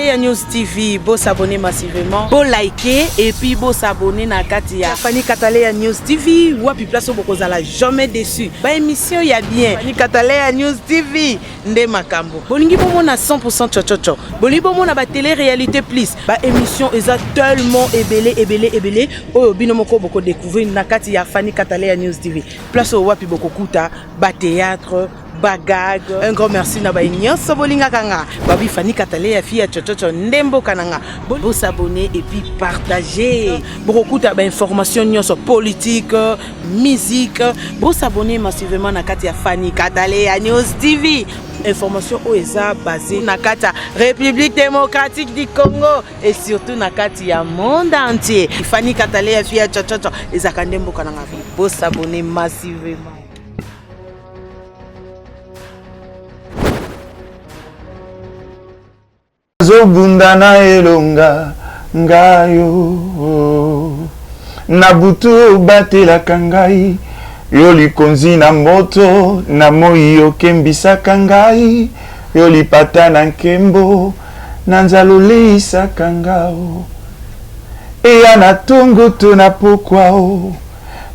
Katalea News TV, beau s'abonner massivement, beau liker et puis beau s'abonner na Katia. Fanny Katalea News TV, wapi place au bokozala jamais déçu. Ba émission ya bien. Fanny Katalea News TV, nde makambo. Bolingi bomo na 100% chochocho. Bolingi bomo na ba télé-réalité plus. Ba émission eza tellement ébélé. Oyo bino moko boko découvrir na Katia Fanny Katalea News TV. Place au wapi boko kuta, ba théâtre, bagag. Un grand merci na ba nyonso bolinga kanga. Babi Fanny Katalea fille chochocho ndembo kananga. Bo s'abonner et puis partager. Beaucoup de informations nyonso politique, musique. Bo s'abonner massivement na Katia Fanny Katalea News TV. Information OESA basée na Katia République démocratique du Congo et surtout na Katia monde entier. Fanny Katalea fille chochocho ezaka ndembo kananga. Bo s'abonner massivement. Zobundana elonga ngayo nabutu batela kangai yo likonzi na moto na moi yo kembisa kangai yo lipata na nkembo na nzalo leisa kangao eya na tongo to na pokwao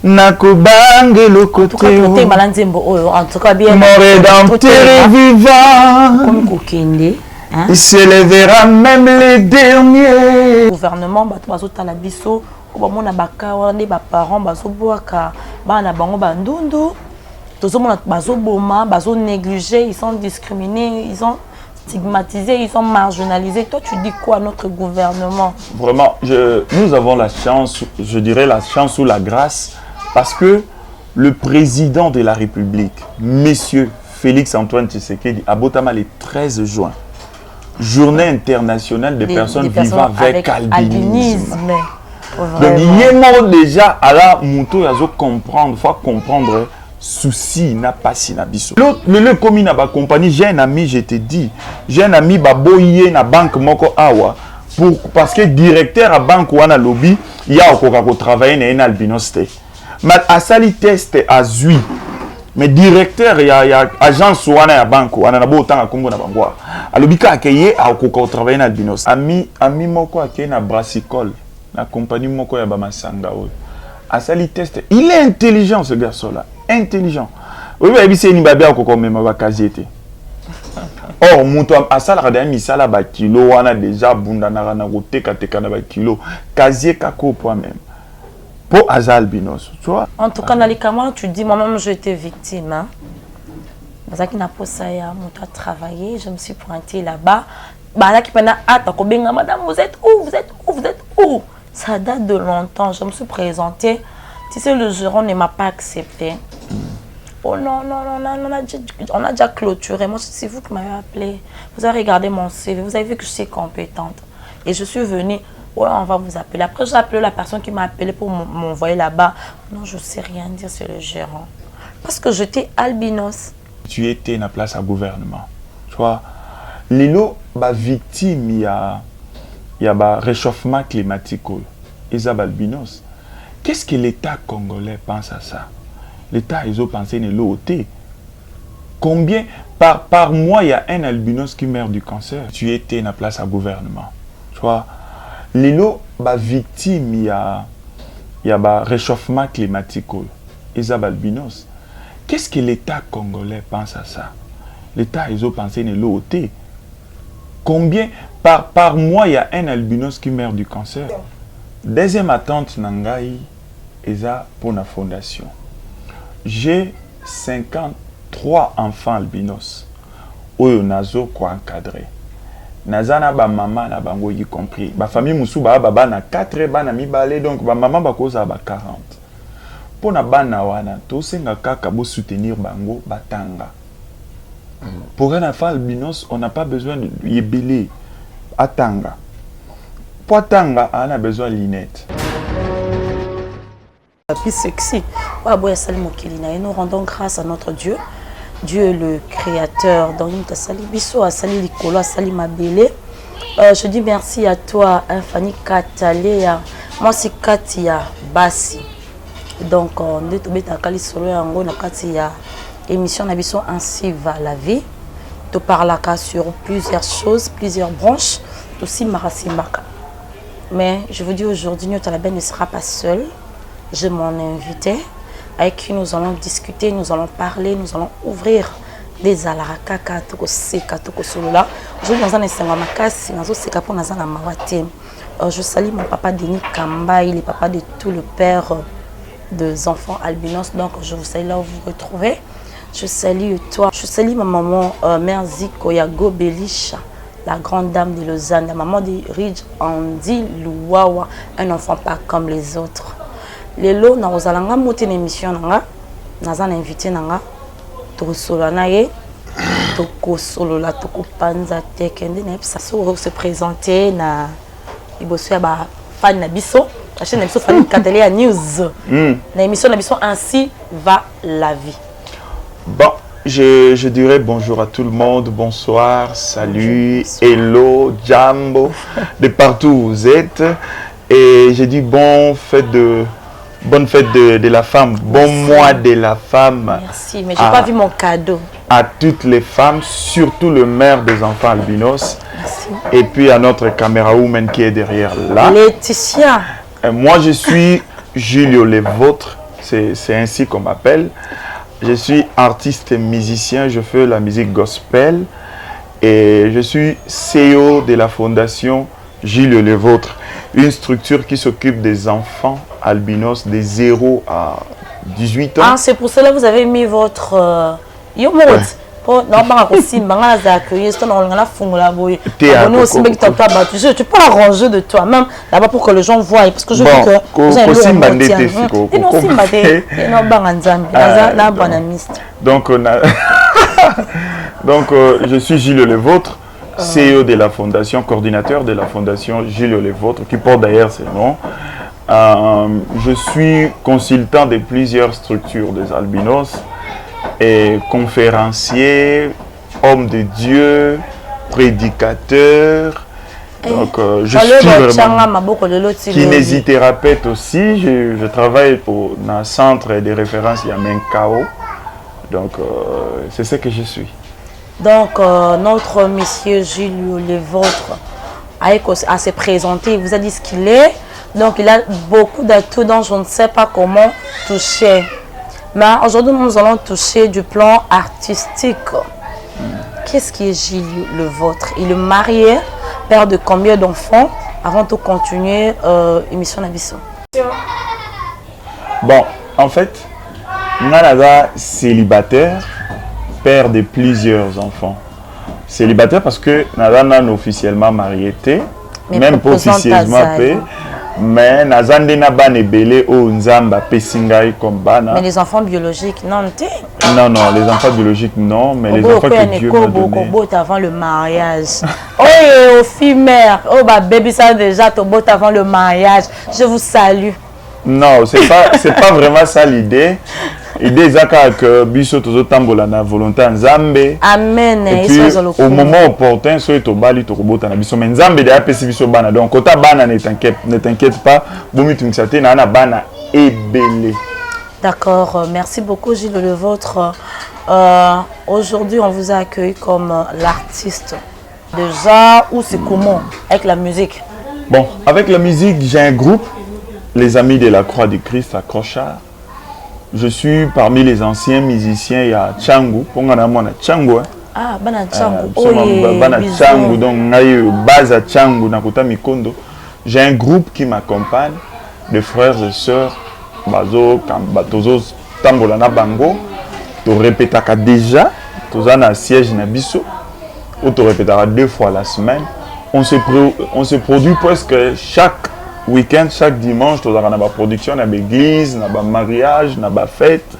na kubange lokoteo en tout cas bien mon rédempteur vivant comme kokende. Il s'élèvera même les derniers. Le gouvernement bato tala biso obamona baka wana ba parents bazoboaka bana bango bandundu tozomona bazoboma bazo négliger, ils sont discriminés, ils sont stigmatisés, ils sont marginalisés. Toi tu dis quoi à notre gouvernement? Vraiment, nous avons la chance, je dirais la chance ou la grâce, parce que le président de la République, monsieur Félix Antoine Tshisekedi, a botama le 13 juin. Journée internationale des personnes vivant avec albinisme. Donc, il y a déjà à la moto, il faut comprendre souci n'a pas si nabiso. Le commis n'a pas compagnie, j'ai un ami, je te dis, j'ai un ami baboye na banque moko awa parce que directeur à banque ou na lobby, il y a encore travailler na albinos. Mais à sali test à zui. Mais directeur il y a agence wana ya banque wana na bo tanga kombo na bangwa alobika akeye akoka travailler na albinos ami moko akeye na brassicole na compagnie moko ya ba masanga oyo asali test. Il est intelligent ce garçon là, intelligent. Oui ba c'est ni babia akoka mema ba kazete. Or muto asala kada misala ba kilo wana déjà bunda na koteka teka na ba kilo kazier kako point même. Pour albinos, tu vois. En tout cas, dans les camarades, tu dis, moi-même, j'ai été victime. Hein. Parce que j'ai travaillé, je me suis pointée là-bas. Madame, vous êtes où? Ça date de longtemps. Je me suis présentée. Tu sais, le gérant ne m'a pas accepté. Oh non, on a déjà clôturé. Moi, c'est vous qui m'avez appelé. Vous avez regardé mon CV, vous avez vu que je suis compétente. Et je suis venue. Ouais, on va vous appeler. Après, j'ai appelé la personne qui m'a appelé pour m'envoyer là-bas. Non, je ne sais rien dire sur le gérant. Parce que j'étais albinos. Tu étais à place à gouvernement. Tu vois, Lilo, victime, il y a réchauffement climatique. Ils ont albinos. Qu'est-ce que l'État congolais pense à ça? L'État, ils ont pensé à l'OT. Combien par mois, il y a un albinos qui meurt du cancer? Tu étais à place à gouvernement. Tu vois, Lilo, victime, il y a réchauffement climatique. Ils ont albinos. Qu'est-ce que l'État congolais pense à ça? L'État, ils ont pensé à l'OT. Combien par mois, il y a un albinos qui meurt du cancer? Deuxième attente, Nangaï, ils ont pour la fondation. J'ai 53 enfants albinos. Oyo nazo ko encadré. Nazana ba maman na bango y compris. Ba famille musu ba na 4 bana mibale donc ba maman ba koza ba 40. Pona bana wana to senga kaka bo soutenir bango batanga. Pour un enfant albinos, on n'a pas besoin de yebele atanga. Pour atanga, on a besoin de lunettes. Plus sexy. Nous rendons grâce à notre Dieu. Dieu est le créateur. Donc, je dis merci à toi, Fanny Katalea. Moi, c'est Katia Bassi. Donc, on est tombé à Kalisolo, on a émission Ainsi va la vie. Tu parles sur plusieurs choses, plusieurs branches. aussi Marasimbaka. Mais je vous dis aujourd'hui, Nyotalabé ne sera pas seul. Je m'en invité avec qui nous allons discuter, nous allons parler, nous allons ouvrir des alarakaka, toko seka, toko solola. Aujourd'hui, nous allons essayer de makasi, nous allons seka pour nous allons mawate. Je salue mon papa Denis Kamba, il est papa de tout le père des enfants albinos. Donc, je vous salue là où vous vous retrouvez. Je salue toi. Je salue ma maman, Mère Ziko Yago Belisha, la grande dame de Lausanne, la maman de Ridge Andy Louawa, un enfant pas comme les autres. Lelo, na ozalanga monter une émission nanga, nazan invité nanga, to solo nae, to solo la to panza tekende na ça se présenter na liboso ya ba fan na biso, la chaîne na biso fan Kataléa News. Na émission na biso ainsi va la vie. Bon, je dirais bonjour à tout le monde, bonsoir, salut, hello, jambo, de partout où vous êtes. Et je dis bonne fête de la femme, bon mois de la femme. Merci, mais je n'ai pas vu mon cadeau. À toutes les femmes, surtout le maire des enfants albinos. Merci. Et puis à notre caméra-woman qui est derrière là. Laetitia. Moi, je suis Julio Levôtre, c'est ainsi qu'on m'appelle. Je suis artiste et musicien, je fais la musique gospel. Et je suis CEO de la fondation Julio Levôtre, une structure qui s'occupe des enfants albinos de 0 à 18 ans. Ah, c'est pour cela que vous avez mis votre... Tu peux l'arranger de toi-même là-bas pour que les gens voient. Parce que je veux que vous avez donc, je suis Gilles Levôtre, CEO de la fondation, coordinateur de la fondation Gilles Levôtre, qui porte d'ailleurs ce nom. Je suis consultant de plusieurs structures des albinos et conférencier, homme de Dieu, prédicateur. Donc, je suis vraiment kinésithérapeute aussi. Je travaille pour un centre de référence Yamenkao. Donc, c'est ce que je suis. Donc, notre monsieur Julio Levôtre a se présenté, il vous a dit ce qu'il est. Donc, il a beaucoup d'atouts dont je ne sais pas comment toucher. Mais aujourd'hui, nous allons toucher du plan artistique. Qu'est-ce qui est Julio Levôtre? Il est marié, père de combien d'enfants? Avant de continuer, émission Nabiso. Bon, en fait, Nanaga célibataire, père de plusieurs enfants. Célibataire parce que Nanaga n'a officiellement marié, même pas officiellement. Mais Nazande na bane belé o nzamba pesingai comme bana. Mais les enfants biologiques, non, non, les enfants biologiques, non, mais les enfants que Dieu m'a donné. Avant le mariage. Oh, aux filles mères, oh, bah, baby, ça déjà, ton bot avant le mariage. Je vous salue. Non, c'est pas vraiment ça l'idée. L'idée c'est que biso tozo tambola na volonté nzambe. Amen. Et puis au moment opportun so to bali to kobota na biso mais nzambe de apesi biso bana. Donc kota bana ne t'inquiète pas, bomi tumixate na na bana ebele. D'accord, merci beaucoup Gilles Levôtre. Aujourd'hui, on vous a accueilli comme l'artiste. Déjà, où c'est comment avec la musique? Bon, avec la musique, j'ai un groupe, les Amis de la Croix du Christ à Crochard. Je suis parmi les anciens musiciens, il y a Tchangu, Tchangu. Ah, Bana Tchangu. Bana Tchangu, donc base à Tchangu, Nakota Mikondo. J'ai un groupe qui m'accompagne, de frères et sœurs, Bazo, Kambatozo, Tambolana Bango. Tu répétaka déjà, tu as un siège Nabiso, ou tu répétera 2 fois la semaine. On se produit presque chaque week-end, chaque dimanche, tu as une production, une église, un mariage, une fête.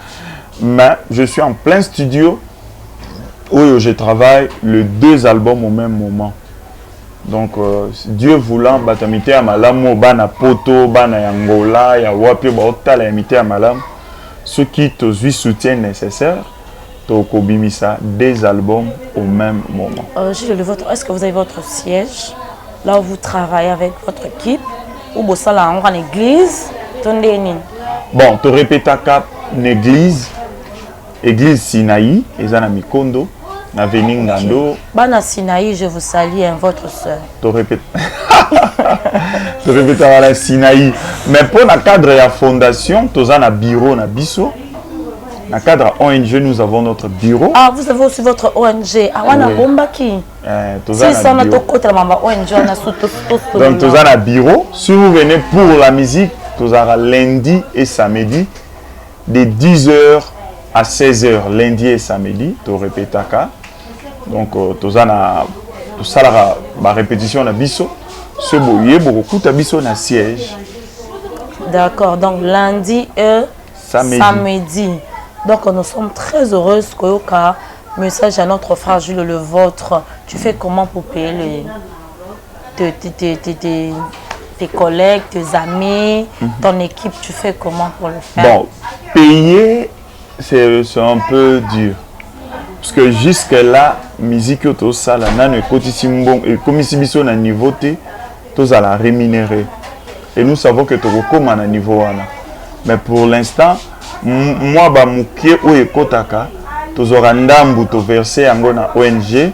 Mais je suis en plein studio où je travaille les 2 albums au même moment. Donc, Dieu voulant, batamité à malam, bana poto, bana yangola, ya wapi, baota la imité à malam. Ceux qui te soutien nécessaire, tu as 2 albums au même moment. Gilles Levôtre, est-ce que vous avez votre siège, là où vous travaillez avec votre équipe? Ou vous êtes en église? Bon, tu répètes à cap l'église Sinaï, et Mikondo. na veni Ngando. Bana Sinaï, je vous salue, hein, votre soeur. Tu répètes. Tu répètes à la Sinaï. Mais pour le cadre de la fondation, tu as un bureau na biso. Dans le cadre ONG, nous avons notre bureau. Ah, vous avez aussi votre ONG. Ah, on a Bombaki. C'est ça, on a donc tu as un bureau. Si vous venez pour la musique, tu as lundi et samedi, de 10h à 16h, lundi et samedi, tu répètes. Donc, tu as la répétition na biso. Ce boye, beaucoup de biso na siège. D'accord, donc lundi et samedi. Donc nous sommes très heureuses Koyoka. Message à notre frère Jules le vôtre. Tu fais comment pour payer tes collègues, tes amis, ton équipe, tu fais comment pour le faire? Bon, payer, c'est un peu dur. Parce que jusque-là, musique tout ça, là, et comme ici, biso na niveau T, tout ça la rémunérer. Et nous savons que tu recommends à niveau là. Mais pour l'instant, moi, bamukie ou ekotaka, tu auras ndambu to verser en na ONG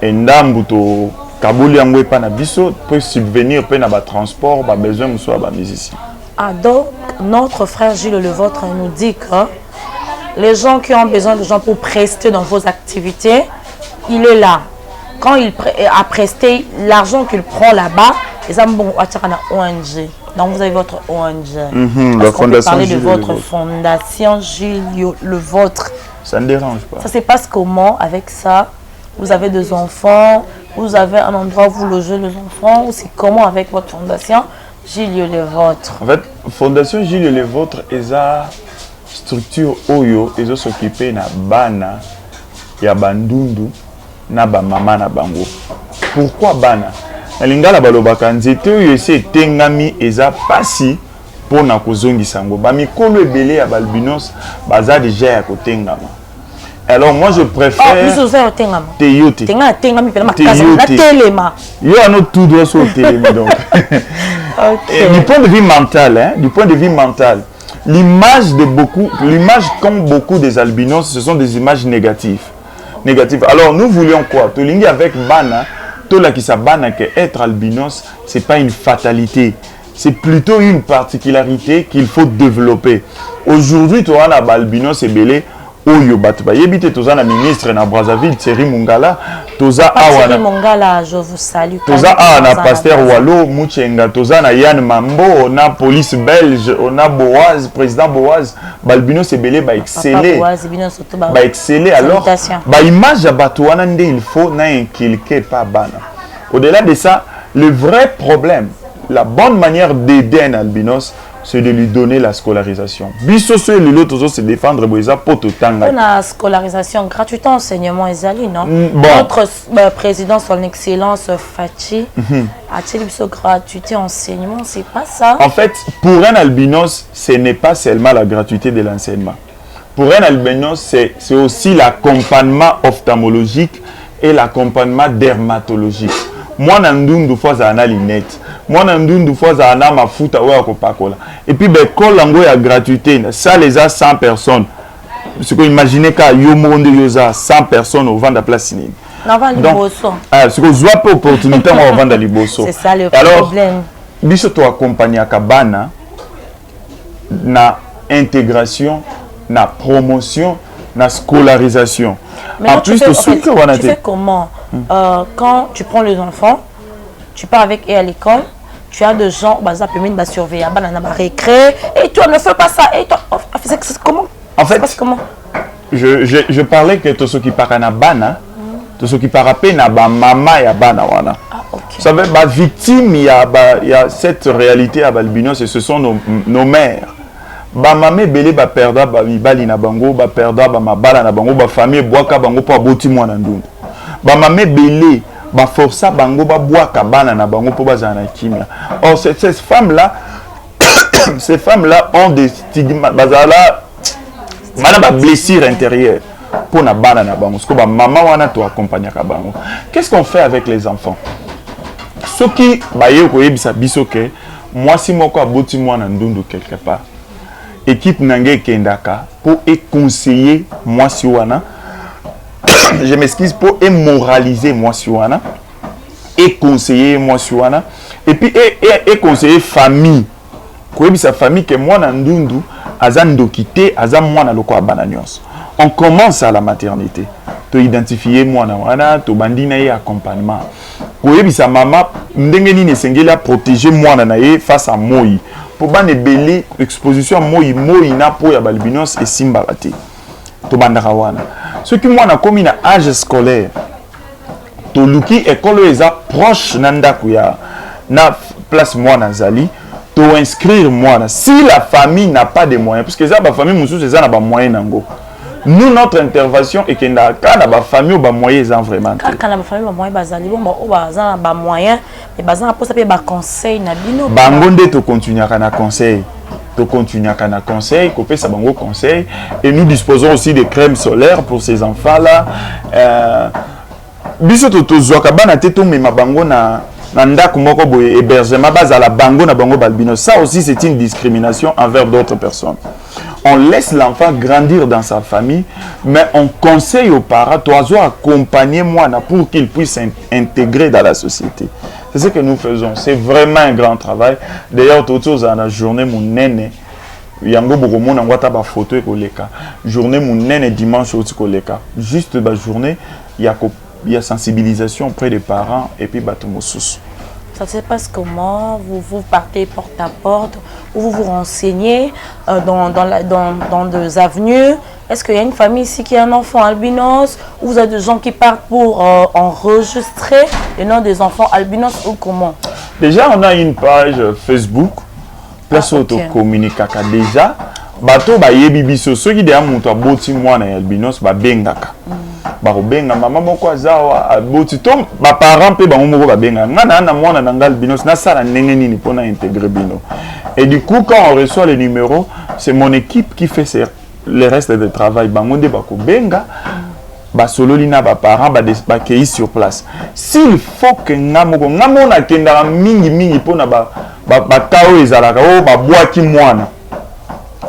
et ndambu to kabuli yango pa na biso pour subvenir pe na ba transport, ba besoin muso ba musicien. Ah donc notre frère Gilles le vôtre nous dit que les gens qui ont besoin de gens pour prester dans vos activités, il est là. Quand il a presté l'argent qu'il prend là-bas, les hommes vont attirer na ONG. Donc vous avez votre ONG. La fondation parler de votre fondation Gilles le vôtre. Ça ne dérange pas. Ça se passe comment avec ça? Vous avez des enfants, vous avez un endroit où vous logez les enfants, ou c'est comment avec votre fondation Gilles le vôtre? En fait, fondation Gilles le vôtre est une structure oyo et s'occuper na bana ya bandundu na ba mama na bango. Pourquoi bana? Lingala balobaka nzete oyo ese etengami eza pasi pona kozongisa ngo ba mikolo ebele ya balbinos baza déjà ya kotengama. Alors moi je préfère teyote tengami pela makaza na telema yo ano tout doit so telemi donc. Okay. Du point de vue mental, hein, du point de vue mental, l'image comme beaucoup des albinos, ce sont des images négatives. Alors nous voulions quoi? Tolingi avec bana Tola qui s'abana que être albinos, c'est pas une fatalité. C'est plutôt une particularité qu'il faut développer. Aujourd'hui, tu as un albinos et belé. Oyo batba yebite toza na ministre na Brazzaville Thierry Mungala toza awana Mungala je vous salue toza na pasteur Walo Muchenga toza na Yann Mambo na police belge on a Boaz président Boaz balbino sebele ba exceller ba exceller alors ba image ya bato wana nde il faut na inculquer pas bana. Au-delà de ça, le vrai problème, la bonne manière d'aider un albinos, c'est de lui donner la scolarisation. Bisoso et l'autre se défendre pour tout temps. On a scolarisation gratuite, enseignement Ezali, non? Bon. Notre président, son excellence Fachi, a-t-il gratuité enseignement? C'est pas ça. En fait, pour un albinos, ce n'est pas seulement la gratuité de l'enseignement. Pour un albinos, c'est aussi l'accompagnement ophtalmologique et l'accompagnement dermatologique. Moi, je fois à la lunette. Moi, je fois à la mafuta ou à copacola. Et puis, quand l'ango est gratuité, ça les a 100 personnes. Ce que imaginez qu'à Yomonde Yosa 100 personnes au vent de la place ciné. Donc, ce que je vois pas opportunité au vent de Liboso. C'est ça le problème. Biso to accompagner Kabana na intégration, na promotion, na scolarisation. Mais en plus, tu fais comment quand tu prends les enfants, tu pars avec eux à l'école, tu as des gens qui peuvent surveiller, récré, et toi ne fais pas ça, et toi, comment? En fait, comment? Je parlais que tout ce qui parle na bana, tout ce qui parle na ba mama ya bana wana. Vous savez, ba victime il y a cette réalité à Balbinos et ce sont nos mères. Ba mamé belé ba perda ba mibali na bango ba perda ba mabala na bango ba famille boaka bango po aboti mwana ndundu. Ba mamé belé ba força bango ba boaka bana na bango po bazana kimia. Or ces femmes-là ces femmes-là ont des stigmates bazala bana ba blessure intérieure pour na bana na bango. Parce que ba maman wana to accompagner ka bango. Qu'est-ce qu'on fait avec les enfants? Ce qui ba yeko yebisa biso ke moi si moko aboti mwana ndundu quelque part. Équipe Nangé Kendaka pour conseiller moi si wana je m'excuse pour moraliser moi Suana et conseiller moi Suana et puis et conseiller famille sa famille que moi Nandundu azan dokité azan moi na loko bananios. On commence à la maternité. To identifier moi na wana to bandina et accompagnement. Koyebi sa maman ndenge ni nesengela protéger moi na ye face à moi. Pour ban ebeli exposition moi na po ya balbinos et simbarati. To bandaka wana. Ce qui moi na komi na âge scolaire. To luki école eza proche nandaku ya na place moi na zali. To inscrire moi si la famille n'a pas de moyens parce que ça ba famille mususu eza na ba moyens nango. Nous notre intervention est que na kana ba famille ba moyens en vraiment. Kana ba famille ba moyens bazali bon ba za ba moyens mais bazana posa pe ba conseil na bino. Bango nde to continuer kana conseil. To continuer kana conseil, ko pesa bango conseil et nous disposons aussi de crèmes solaires pour ces enfants là. Biso to zoka bana teto me mabango na ndako moko boye hébergement bazala bango na bango balbino. Ça aussi c'est une discrimination envers d'autres personnes. On laisse l'enfant grandir dans sa famille, mais on conseille aux parents d'oiseaux accompagner moi pour qu'il puisse intégrer dans la société. C'est ce que nous faisons. C'est vraiment un grand travail. D'ailleurs, tout ça dans la journée mon nene, yango bokomo na ngwata ba photo e koleka. Journée mon nene dimanche aussi koleka. Juste la journée, il y a sensibilisation auprès des parents et puis batomosus. Ça se passe comment? Vous partez porte à porte ou vous vous renseignez dans des avenues? Est-ce qu'il y a une famille ici qui a un enfant albinos? Ou vous avez des gens qui partent pour enregistrer les noms des enfants albinos ou comment? Déjà, on a une page Facebook. Place auto communique déjà. Bato ba yebi biso soki de amuntu aboti mwana ya albinos ba bengaka. Ba benga mama moko azawa aboti to ba parents pe bango moko ba benga ngana na mwana na albinos na sala ndenge nini pona intégrer bino. Et du coup quand on reçoit les numéros, c'est mon équipe qui fait le reste du travail. Bango de ba ko benga ba sololina ba parents ba kei sur place. S'il faut que ngamo na kenda mingi pona ba kao ezalaka o ba boaki mwana.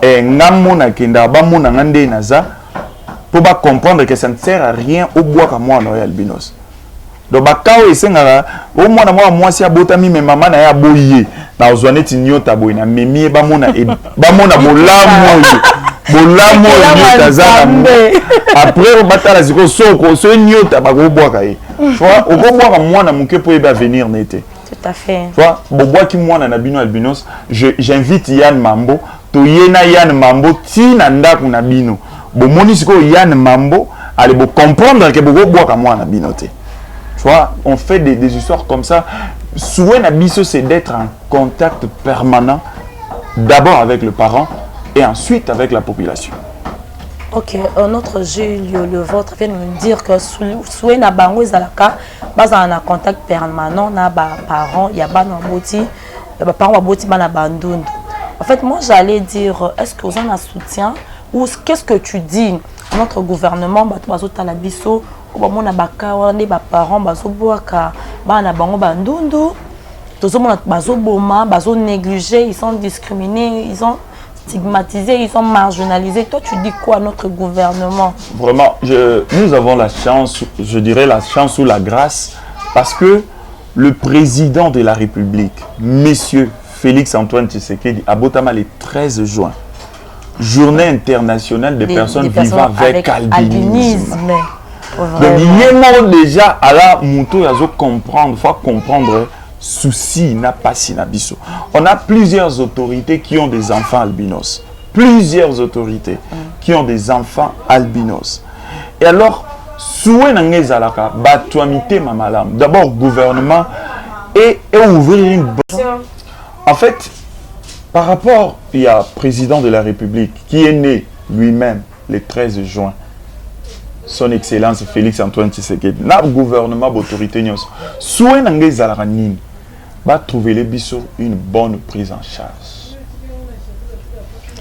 Et ngamona kenda ba mona ngande naza pour ba comprendre que ça ne sert à rien au bois comme moi no albinos. Donc ba kao esengara o mwana moi si abotami me mama na ya boye na ozwaneti nyota boye na memi ba mona bolamo nyota za après batala ziko soko so nyota ba go boaka ye. Tu vois o go boaka mwana muke po eba venir nete. Tout à fait. Tu vois bo boaki mwana na bino albinos, j'invite Yann Mambo to yena Yann Mambo ti na ndaku na bino. Bo moni siko Yann Mambo allez bo comprendre que bo bois comme moi na binoté. Tu vois, on fait des histoires comme ça. Souhait na biso c'est d'être en contact permanent d'abord avec le parent et ensuite avec la population. Ok, notre Julio, le vôtre, vient nous dire que souhait na bango ezalaka basa na contact permanent na ba parents ya bana boti ba parents boti bana bandundu. En fait, moi, j'allais dire, est-ce que vous en avez soutien ou qu'est-ce que tu dis à notre gouvernement, Talabiso, ou mon abaka, ou les parents, bazoboaka, bana bango bandundu, tous les bazo boma, bazo négligés, ils sont discriminés, ils sont stigmatisés, ils sont marginalisés. Toi, tu dis quoi à notre gouvernement? Vraiment, nous avons la chance, je dirais la chance ou la grâce, parce que le président de la République, Monsieur Félix Antoine Tshisekedi à Botama le 13 juin, journée internationale des personnes vivant avec albinisme. Donc, il y déjà à la mouton, il faut comprendre souci n'a pas si nabiso. On a plusieurs autorités qui ont des enfants albinos. Plusieurs autorités qui ont des enfants albinos. Et alors, souhait n'angezalaka batuamité mamalam. D'abord gouvernement et ouvrir une bonne. En fait, par rapport, il y a le président de la République qui est né lui-même le 13 juin. Son Excellence Félix Antoine Tshisekedi. Na gouvernement d'autorité nyos. Souhait n'angezalaka nini va trouver les bisous une bonne prise en charge.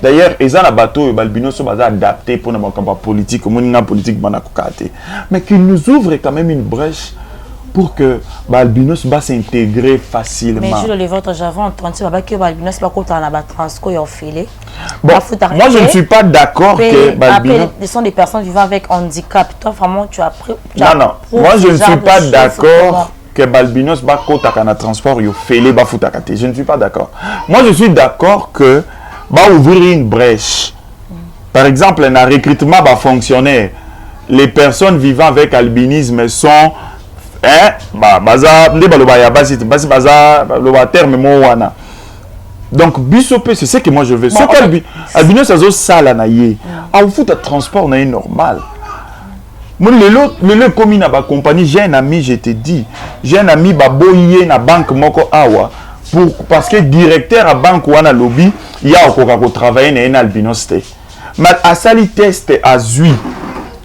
D'ailleurs, ils ont un bateau et balbino sont adaptés pour notre campagne politique, comme une politique banakukate, mais qu'ils nous ouvrent quand même une brèche pour que l'albinos va s'intégrer facilement. Mais Jules Levôtre, j'avais entendu que l'albinos va côté en transco et offilé. Bon, moi je ne suis pas d'accord que après, ce sont des personnes vivant avec handicap. Toi vraiment tu as pris. Non, moi je ne suis pas d'accord que Balbinos va côté en transport et offilé va foutre. Je ne suis pas d'accord. Moi je suis d'accord que va ouvrir une brèche. Par exemple, un recrutement va fonctionner. Les personnes vivant avec albinisme sont donc bisopé c'est ce que moi je veux. Ce qu'albinos azo sala na ye a fout transport na normal. Mon le commis na ba compagnie, j'ai un ami, je te dis, j'ai un ami ba boyé na banque moko awa parce que directeur à banque wana lobby il y a encore ko travailler na albinos té. Mais à sali test à zui.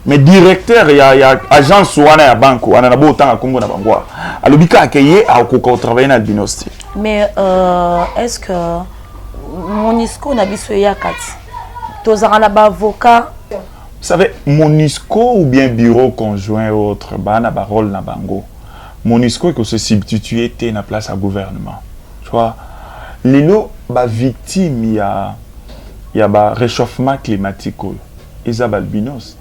Mais directeur, il y a agence wana ya banque wana na bo tanga Congo na bangwa. Alobika akeye a ko travailler na albinos. Mais est-ce que Monisco n'a biso ya kati? Tozara na ba avocat. Vous savez, Monisco ou bien bureau conjoint ou autre, ba na ba rôle na bango. Monisco que se substituer té na place à gouvernement. Tu vois, lelo ba victime ya ba réchauffement climatique Isabelle Albinos.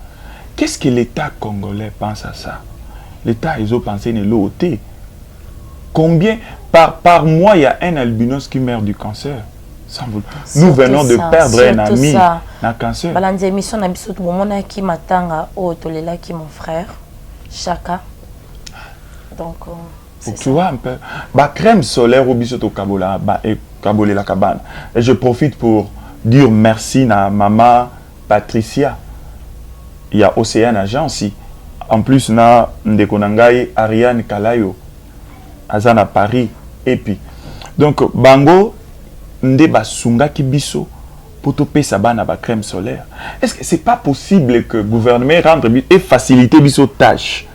Qu'est-ce que l'État congolais pense à ça? L'État, ils ont pensé ne l'ôter. Combien par mois, il y a un albinos qui meurt du cancer? Nous venons de perdre un ami dans cancer. Dans l'émission, on a vu qui m'attend au Tolela qui mon frère, Chaka. Donc, tu vois un peu. Crème solaire au biso to Kabola et Kabolé la cabane. Et je profite pour dire merci à maman Patricia. Il y a Océane Agence. En plus, na Ndekonangai Ariane Kalayo. Azana Paris. Et puis, donc, Bango, Ndeba Sunga Kibiso, pour topé Sabana ba crème solaire. Est-ce que c'est pas possible que le gouvernement rende et faciliter biso tâche?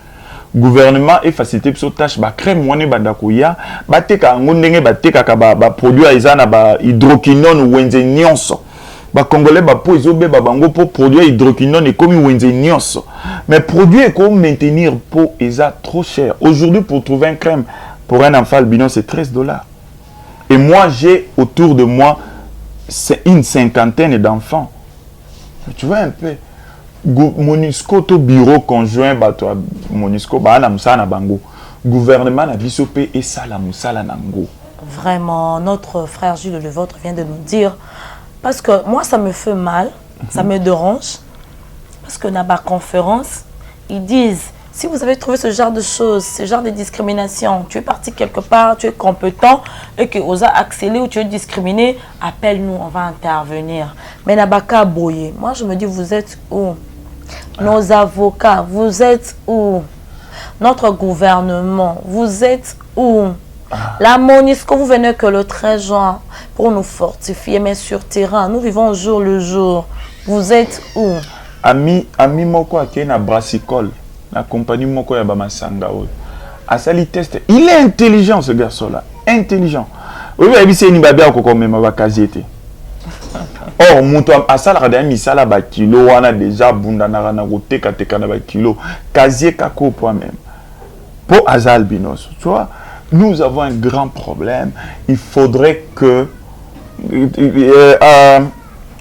Gouvernement et faciliter biso tâche, ba crème moine bandakuya, ba teka ngondenge ba teka ba produit aizana ba hydroquinone ou wenze nyonso. Ba congolais ba po izobe ba bango pour produire hydroquinone et comme wenze nyonso. Mais produire comme maintenir po eza trop cher. Aujourd'hui pour trouver une crème pour un enfant albino c'est $13. Et moi j'ai autour de moi c'est une cinquantaine d'enfants. Tu vois un peu. Monisco to bureau conjoint bato Monisco ba na musala bango. Gouvernement na bisopé et sala musala nango. Vraiment notre frère Jules Levôtre vient de nous dire parce que moi ça me fait mal, ça me dérange parce que dans ma conférence ils disent si vous avez trouvé ce genre de choses, ce genre de discrimination, tu es parti quelque part, tu es compétent et que vous a accéléré ou tu es discriminé, appelle-nous, on va intervenir. Mais Nabaka Boye, moi je me dis, vous êtes où? Nos avocats, vous êtes où? Notre gouvernement, vous êtes où? La Monisco, vous venez que le 13 juin pour nous fortifier, mais sur terrain, nous vivons jour le jour. Vous êtes où? Ami Moko Akena Brassicole. La compagnie Moko Yabamasanga. À sali test. Il est intelligent ce garçon-là. Intelligent. Oui, mais c'est une babia qui même casier. Or, mon à ça, la misala ba kilo, on a déjà bundana na route kateka na ba kilo. Casier kako point même. Pour Azalbinos. Tu vois, nous avons un grand problème. Il faudrait que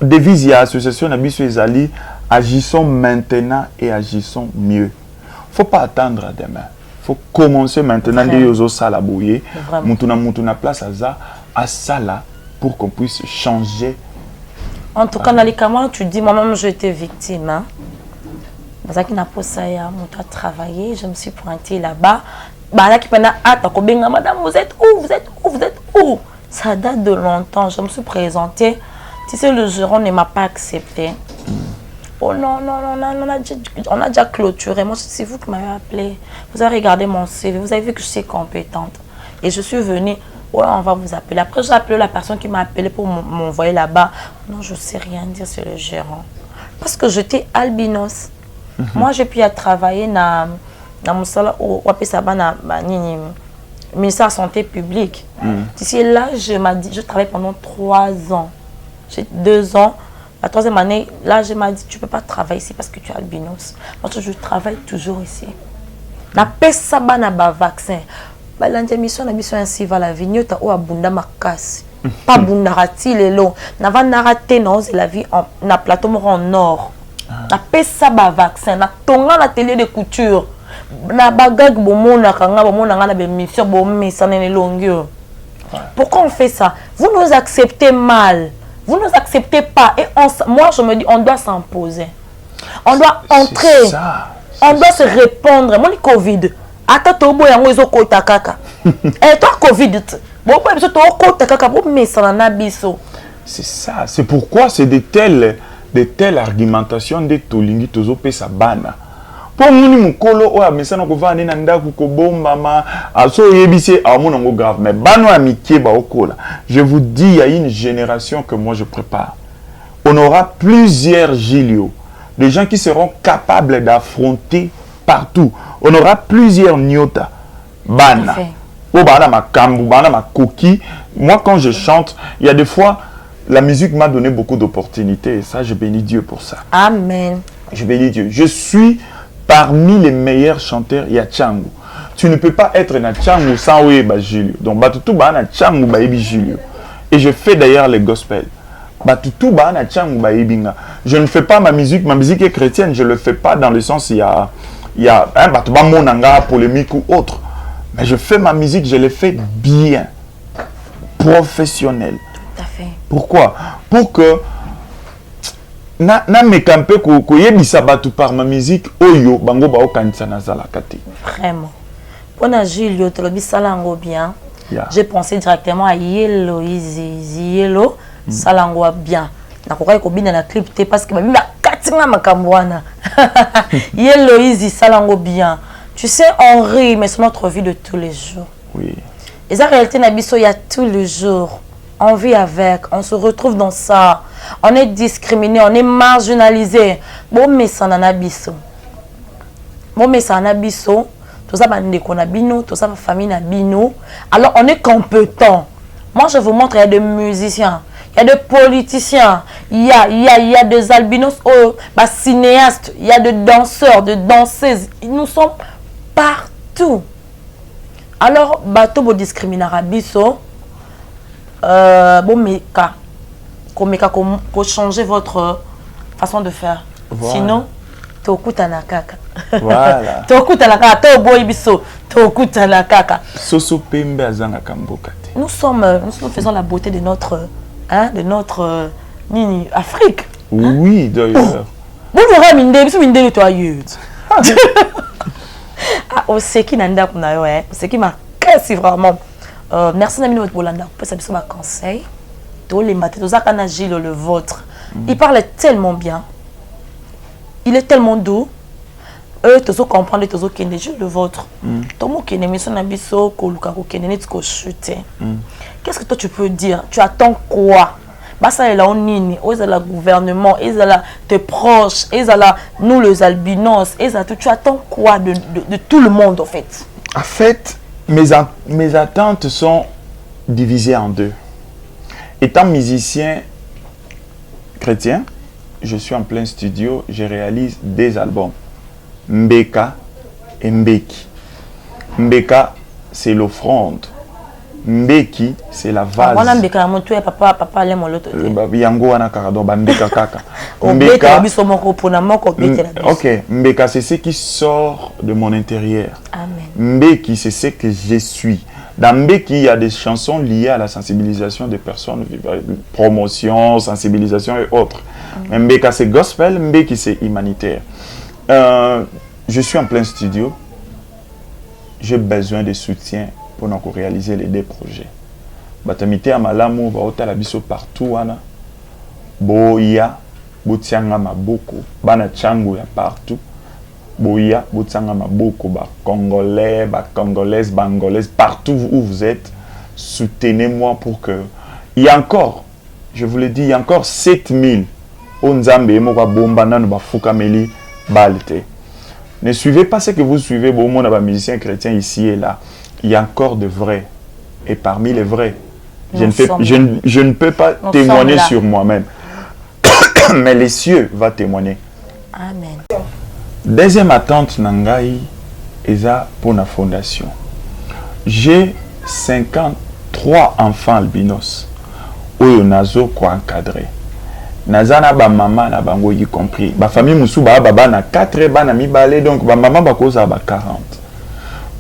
devise à l'association Nabiso Ezali, agissons maintenant et agissons mieux. Faut pas attendre à demain. Faut commencer maintenant de yozo sala bouyer. Mutuna place à sala pour qu'on puisse changer. En tout cas, dans les camarades, tu dis moi-même j'ai été victime. Hein. Parce que n'a pas ça ya monta travailler, je me suis pointée là-bas. Bah là qui pendant madame vous êtes où? Vous êtes où? Vous êtes où? Ça date de longtemps. Je me suis présentée. Tu sais le gérant ne m'a pas accepté. Oh non, on a déjà clôturé. Moi, c'est vous qui m'avez appelé. Vous avez regardé mon CV, vous avez vu que je suis compétente. Et je suis venue, ouais, on va vous appeler. Après, j'ai appelé la personne qui m'a appelé pour m'envoyer là-bas. Non, je ne sais rien dire sur le gérant. Parce que j'étais albinos. Moi, j'ai pu travailler dans mon salon au ministère de la Santé publique. D'ici là, je travaille pendant 3 ans. J'ai 2 ans. La 3e année, là, je m'ai dit, tu ne peux pas travailler ici parce que tu es albinos. Moi, je travaille toujours ici. Na pesa bana ba vaccin. Balanja mission na biso ainsi va la vignota o abunda makasi. Pas bunda rati lelo. Na vanda raté na la vie na plateau en or. Na pesa ba vaccin na tonga na télé de couture. Na bagag bomona kanga bomona ngana be mission bomisa nene longyo. Pourquoi on fait ça? Vous nous acceptez mal. Vous nous acceptez pas. Et moi, je me dis, on doit s'imposer. On doit entrer. On doit se répondre. Moi, le Covid. Attends, tu as un kota kaka. Et toi, Covid. C'est ça. C'est pourquoi c'est de telles argumentations de Tolingi Tozo Pesa Bana. Pour muni mukolo o amisa na kovani na ndaku ko bomba ma aso yebise amona ngo grave mais bano amitié ba okola. Je vous dis il y a une génération que moi je prépare. On aura plusieurs Gilio, des gens qui seront capables d'affronter partout. On aura plusieurs Nyota bana. Oh bana ma kambu bana ma koki. Moi quand je chante, il y a des fois la musique m'a donné beaucoup d'opportunités et ça je bénis Dieu pour ça. Amen. Je bénis Dieu. Je suis parmi les meilleurs chanteurs, il y a Tchangu. Tu ne peux pas être na Tchangu sans Oueba Julio. Donc, Batutu ba na Tchangu ba Ebi Julio. Et je fais d'ailleurs les gospels. Batutu ba na Tchangu ba Ebinga. Je ne fais pas ma musique est chrétienne. Je ne le fais pas dans le sens il y a Batuba Monanga, polémique ou autre. Mais je fais ma musique, je l'ai fait bien. Professionnel. Tout à fait. Pourquoi? Pour que na me campé ko yebisa batu par ma musique oyo bango ba okanisa na zala kati. Vraiment. Pour na Julio to lobi salango bien. Yeah. J'ai pensé directement à Yellow Easy Yellow salango bien. Na kokai ko bina na clip te parce que ba bina katinga makambwana. Yellow Easy salango bien. Tu sais on rit mais c'est notre vie de tous les jours. Oui. Et la réalité na biso il y a tous les jours. On vit avec, on se retrouve dans ça. On est discriminé, on est marginalisé. Bon, mais ça n'en a biso. Bon, mais ça n'en a biso. Tout ça, on a bino, tout ça, ma famille a bino. Alors, on est compétent. Moi, je vous montre, il y a des musiciens, il y a des politiciens, il y a des albinos, des cinéastes, il y a des danseurs, des danseuses. Nous sommes partout. Alors, bateau, vous discriminez à biso. Bon, mais changer votre façon de faire. Voilà. Sinon, tokuta na kaka. Voilà. Tokuta na kaka, to boy biso, tokuta na kaka. Soso pembe azanga kamboka te. Nous faisons la beauté de notre Afrique. Oui, d'ailleurs. Bon, vous minde, biso minde toi youth. Ah, on sait qui nanda kuna yo, c'est qui m'a cassé vraiment. Merci Namino votre Bolanda. Pour ça, ma conseil. Tous les matins, tous les Gilles le vôtre. Il parle tellement bien. Il est tellement doux. Eux, tous comprendre, tous qui Gilles le vôtre. Tout le monde qui est mis son abisso, koluka qui est né de chuter. Qu'est-ce que toi tu peux dire? Tu attends quoi? Bah ça est là on nini. Ils ont le gouvernement, ils ont tes proches, ils ont nous les albinos, ils ont tout. Tu attends quoi de tout le monde en fait? En fait. Mes attentes sont divisées en deux. Étant musicien chrétien, je suis en plein studio, je réalise des albums. Mbeka et Mbeki. Mbeka, c'est l'offrande. Mbeki, c'est la vase. Voilà Mbeka, mon tué papa allait mon l'autre. Yango wana karado Mbeka kaka. Mbeka, ok, Mbeka, c'est ce qui sort de mon intérieur. Amen. Mbeki, c'est ce que je suis. Dans Mbeki, il y a des chansons liées à la sensibilisation des personnes, promotion, sensibilisation et autres. Mais Mbeka, c'est gospel, Mbeki, c'est humanitaire. Je suis en plein studio. J'ai besoin de soutien pour nous réaliser les deux projets. Batamite amalamu baota la biso partout wana. Boya botianga maboko bana changu ya partout. Boya botianga maboko ba congolais, ba congolaises, bangolaises partout où vous êtes. Soutenez-moi pour que il y a encore, je vous le dis, il y a encore 7000 onzambe moko bomba nanu ba fukameli balte. Ne suivez pas ce que vous suivez bon monde ba musiciens chrétiens ici et là. Il y a encore de vrais. Et parmi les vrais, je ne peux pas témoigner sur moi-même. Mais les cieux vont témoigner. Amen. Deuxième attente, Nangai, eza pour la fondation. J'ai 53 enfants albinos. Oyo nazo ko encadrer. Nazana ba maman na bango y compris. Ba famille musu ba baba na 4 bana mibale donc ba maman ba koza ba 40.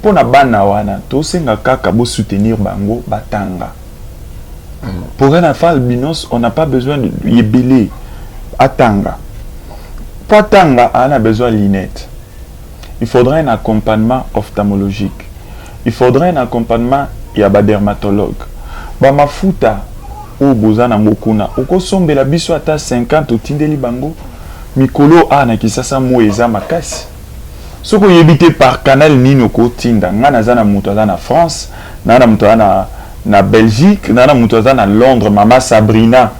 Pour na bana wana to senga kaka bo soutenir bango batanga. Pour un enfant albinos, on n'a pas besoin de yébélé atanga. Pour atanga, on a besoin de lunettes. Il faudrait un accompagnement ophtalmologique. Il faudrait un accompagnement yaba dermatologue. Ba mafuta ou bozana mokuna. Oko sombe la biso ata 50 au tindeli bango. Mikolo ana kisasa moeza makasi. Soko yebite par canal nino ko tinda. Ngana zana muto zana France, nana muto zana na Belgique, nana muto zana Londres, mama Sabrina,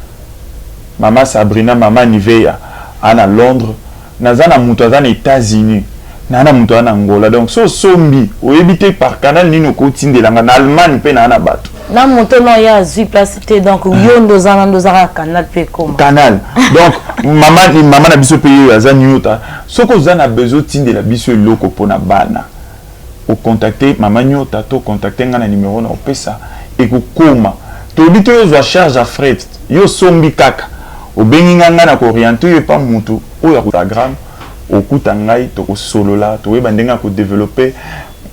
mama Nivea, ana Londres, nazana muto zana États-Unis. Nana muto ana Angola. Donc so sombi o éviter par canal nino ko tindelanga na Allemagne pe na bato. Na moto non ya zi place te donc yondo zana canal pe comme. Canal. Donc maman na biso payer ya zanyota. Soko zana besoin tindela biso loko pona bana. O contacter maman nyota to contacter nga na numéro na opesa et ko koma. To bito yo charge à frais. Yo sombi kaka. O bengi nga na ko orienter yo pa mutu o ya Instagram. Au coup tangai to solo là to weba ndenga ko développer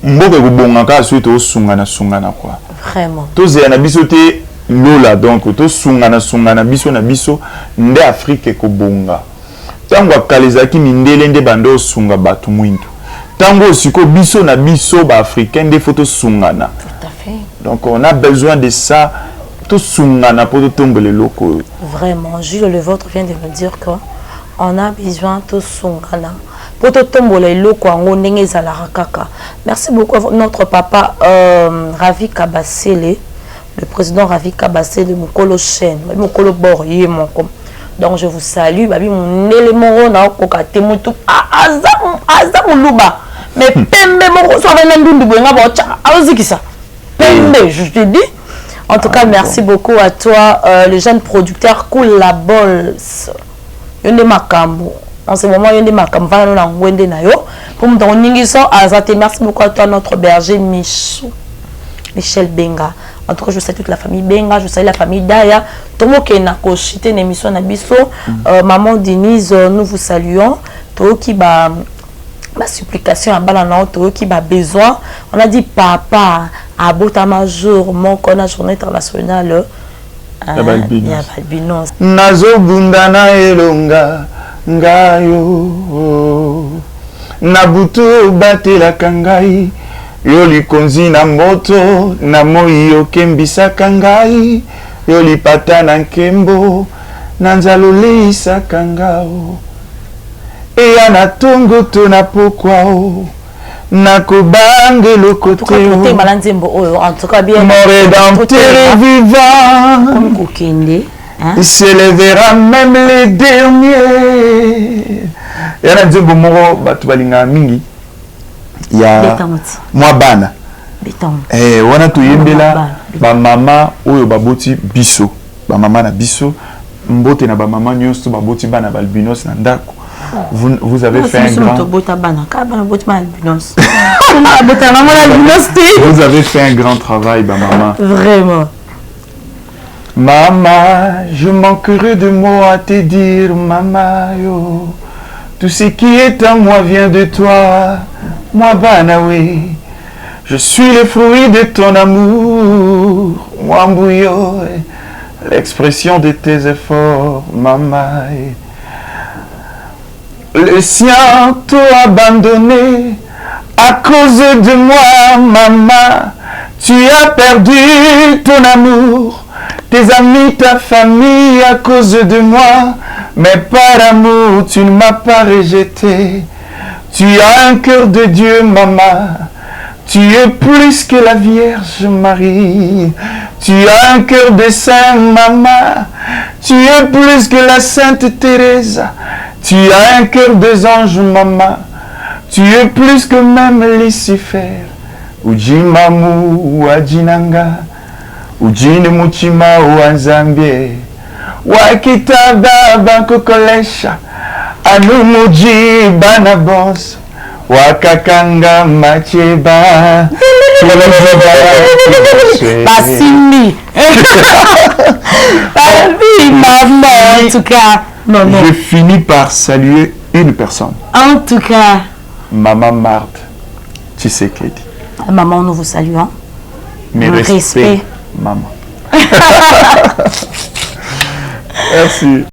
mboka ko bonga ka suite to sungana quoi vraiment to ze na biso te lola donc to sungana biso na biso nde Afrique ko bonga tango akalizaki mindele nde bando sunga batu mwindu tango siko biso na biso ba africain nde photo sungana tout à fait donc on a besoin de ça to sungana pour tomber les locaux vraiment Jules le vôtre vient de me dire que on a besoin de sungana pour te tomber le kwango ndenge za la kaka. Merci beaucoup à notre papa Ravi Kabasele, le président Ravi Kabasele de Mokolo Chen, Mokolo Borye moko. Donc je vous salue, babi mon élément na kokate mutu azam luba. Mais pembe moko so va ndundu benga ba cha azikisa. Pembe, je te dis. En tout cas, merci beaucoup à toi le jeune producteur Cool la Bols. Yonde makambo en ce moment yonde makambo va na ngwende na yo pour me donner ça azate. Merci beaucoup à toi notre berger Michel Benga. En tout cas je salue toute la famille Benga, je salue la famille Daya tomo ke na ko chite une émission na biso maman Denise nous vous saluons to ki ba supplication à balana to ki ba besoin on a dit papa à Botama jour mon kona journée internationale Albinos. Nazo bundana elonga ngayo nabutu batela kangai yoli konzi na moto na moi okembisa kangai yoli patana nkembo nanzalole isa kangao eya na tongo to na pokwao nakobange le côté en tout cas bien mon rédempteur vivant il s'élèvera même les derniers yana nzembo moko batu balinga mingi ya mwa bana wana toyembela ba mama oyo baboti biso ba mama na biso mbote na ba mama nyonso baboti bana balbinos na ndako. Vous avez fait un grand... Vous avez fait un grand travail, maman. Vraiment. Maman, je manquerai de mots à te dire, maman. Yo. Tout ce qui est en moi vient de toi. Moi, Banawe. Je suis le fruit de ton amour. Moi, Mbouyo. L'expression de tes efforts, maman. Le sien t'a abandonné à cause de moi, maman. Tu as perdu ton amour, tes amis, ta famille à cause de moi. Mais par amour, tu ne m'as pas rejeté. Tu as un cœur de Dieu, maman. Tu es plus que la Vierge Marie. Tu as un cœur de saint, maman. Tu es plus que la Sainte Thérèse. Tu as un cœur des anges, maman. Tu es plus que même Lucifer. Ujimamu wajinanga. Ujine muchima wanzambie. Wakitada banko kolesha. Anumuji banabos. Wakakanga Macheba. Basimi. Maman, en tout cas. Maman. Je finis par saluer une personne. En tout cas. Maman Marthe Tshisekedi. Maman, nous vous saluons. Mes respects, maman. Merci.